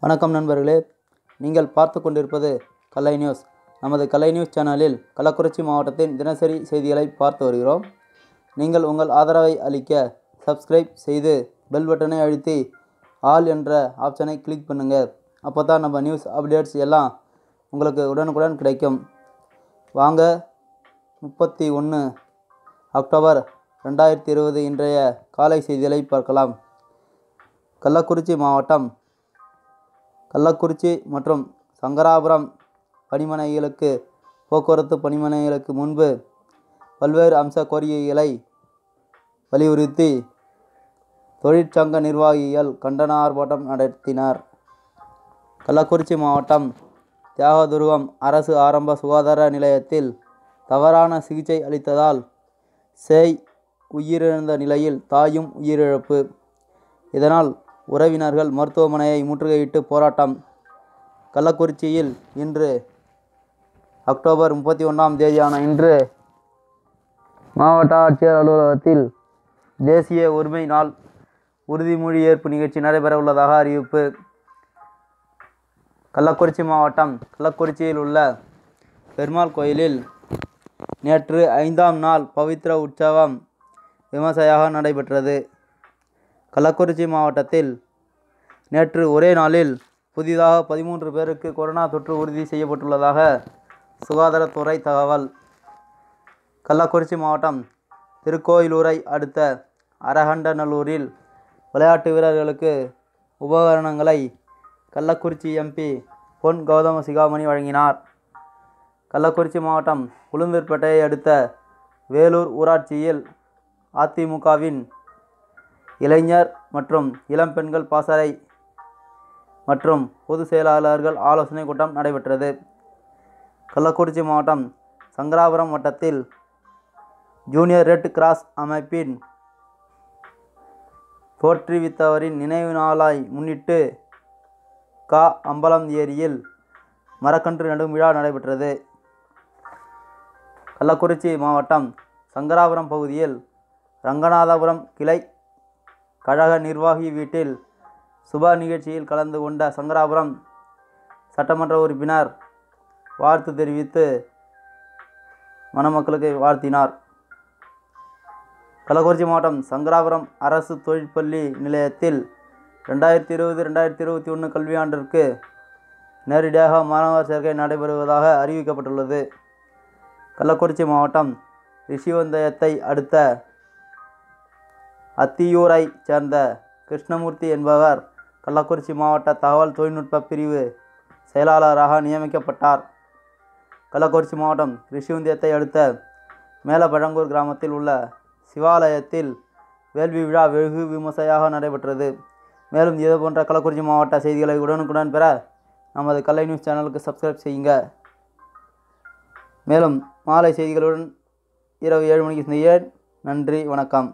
வணக்கம் நண்பர்களே, நீங்கள் பார்த்து கொண்டிருப்பது கலை நியூஸ். நமது கலை நியூஸ் சேனலில் கள்ளக்குறிச்சி மாவட்டத்தின் தினசரி செய்திகளை பார்த்து வருகிறோம். நீங்கள் உங்கள் ஆதரவை அளிக்க சப்ஸ்கிரைப் செய்து பெல் பட்டனை அழுத்தி ஆல் என்ற ஆப்ஷனை கிளிக் பண்ணுங்கள். அப்போ தான் நம்ம நியூஸ் அப்டேட்ஸ் எல்லாம் உங்களுக்கு உடனுக்குடன் கிடைக்கும். வாங்க 31 அக்டோபர் 2020 இன்றைய காலை செய்திகளை பார்க்கலாம். கள்ளக்குறிச்சி மாவட்டம் கள்ளக்குறிச்சி மற்றும் சங்கராபுரம் பணிமனைகளுக்கு போக்குவரத்து பணிமனைகளுக்கு முன்பு பல்வேறு அம்ச கோரிக்கைகளை வலியுறுத்தி தொழிற்சங்க நிர்வாகிகள் கண்டன ஆர்ப்பாட்டம் நடத்தினர். கள்ளக்குறிச்சி மாவட்டம் தியாகதுருகம் அரசு ஆரம்ப சுகாதார நிலையத்தில் தவறான சிகிச்சை அளித்ததால் சேய் உயிரிழந்த நிலையில் தாயும் உயிரிழப்பு. இதனால் உறவினர்கள் மருத்துவமனையை முற்றுகையிட்டு போராட்டம். கள்ளக்குறிச்சியில் இன்று அக்டோபர் 31 இன்று மாவட்ட ஆட்சியர் அலுவலகத்தில் தேசிய ஒருமை நாள் உறுதிமொழி ஏற்பு நிகழ்ச்சி நடைபெற உள்ளதாக அறிவிப்பு. கள்ளக்குறிச்சி மாவட்டம் கள்ளக்குறிச்சியில் உள்ள பெருமாள் கோயிலில் நேற்று 5ஆம் நாள் பவித்ர உற்சவம் விமர்சையாக நடைபெற்றது. கள்ளக்குறிச்சி மாவட்டத்தில் நேற்று ஒரே நாளில் புதிதாக 13 பேருக்கு கொரோனா தொற்று உறுதி செய்யப்பட்டுள்ளதாக சுகாதாரத்துறை தகவல். கள்ளக்குறிச்சி மாவட்டம் திருக்கோயிலூரை அடுத்த அரகண்டநல்லூரில் விளையாட்டு வீரர்களுக்கு உபகரணங்களை கள்ளக்குறிச்சி எம்பி பொன் கௌதம சிகாமணி வழங்கினார். கள்ளக்குறிச்சி மாவட்டம் உளுந்தூர்பேட்டையை அடுத்த வேலூர் ஊராட்சியில் அதிமுகவின் இளைஞர் மற்றும் இளம் பெண்கள் பாசறை மற்றும் பொதுச் செயலாளர்கள் ஆலோசனை கூட்டம் நடைபெற்றது. கள்ளக்குறிச்சி மாவட்டம் சங்கராபுரம் வட்டத்தில் ஜூனியர் ரெட் கிராஸ் அமைப்பின் தோற்றுவித்தவரின் நினைவு நாளை முன்னிட்டு அம்பலம் ஏரியில் மரக்கன்று நடும் விழா நடைபெற்றது. கள்ளக்குறிச்சி மாவட்டம் சங்கராபுரம் பகுதியில் ரங்கநாதபுரம் கிளை கழக நிர்வாகி வீட்டில் சுப நிகழ்ச்சியில் கலந்து கொண்ட சங்கராபுரம் சட்டமன்ற உறுப்பினர் வாழ்த்து தெரிவித்து மணமக்களுக்கு வாழ்த்தினார். கள்ளக்குறிச்சி மாவட்டம் சங்கராபுரம் அரசு தொழிற்பள்ளி நிலையத்தில் 2020-2021 கல்வியாண்டிற்கு நேரடியாக மாணவர் சேர்க்கை நடைபெறுவதாக அறிவிக்கப்பட்டுள்ளது. கள்ளக்குறிச்சி மாவட்டம் ரிஷிவந்தயத்தை அடுத்த அத்தியூரை சேர்ந்த கிருஷ்ணமூர்த்தி என்பவர் கள்ளக்குறிச்சி மாவட்ட தகவல் தொழில்நுட்ப பிரிவு செயலாளராக நியமிக்கப்பட்டார். கள்ளக்குறிச்சி மாவட்டம் ரிஷிவந்தயத்தை அடுத்த மேலப்பழங்கூர் கிராமத்தில் உள்ள சிவாலயத்தில் வேள்வி விழா வெகு விமர்சையாக நடைபெற்றது. மேலும் இதுபோன்ற கள்ளக்குறிச்சி மாவட்ட செய்திகளை உடனுக்குடன் பெற நமது கலை நியூஸ் சேனலுக்கு சப்ஸ்கிரைப் செய்யுங்க. மேலும் மாலை செய்திகளுடன் இரவு 7 மணிக்கு சந்திக்கிறேன். நன்றி, வணக்கம்.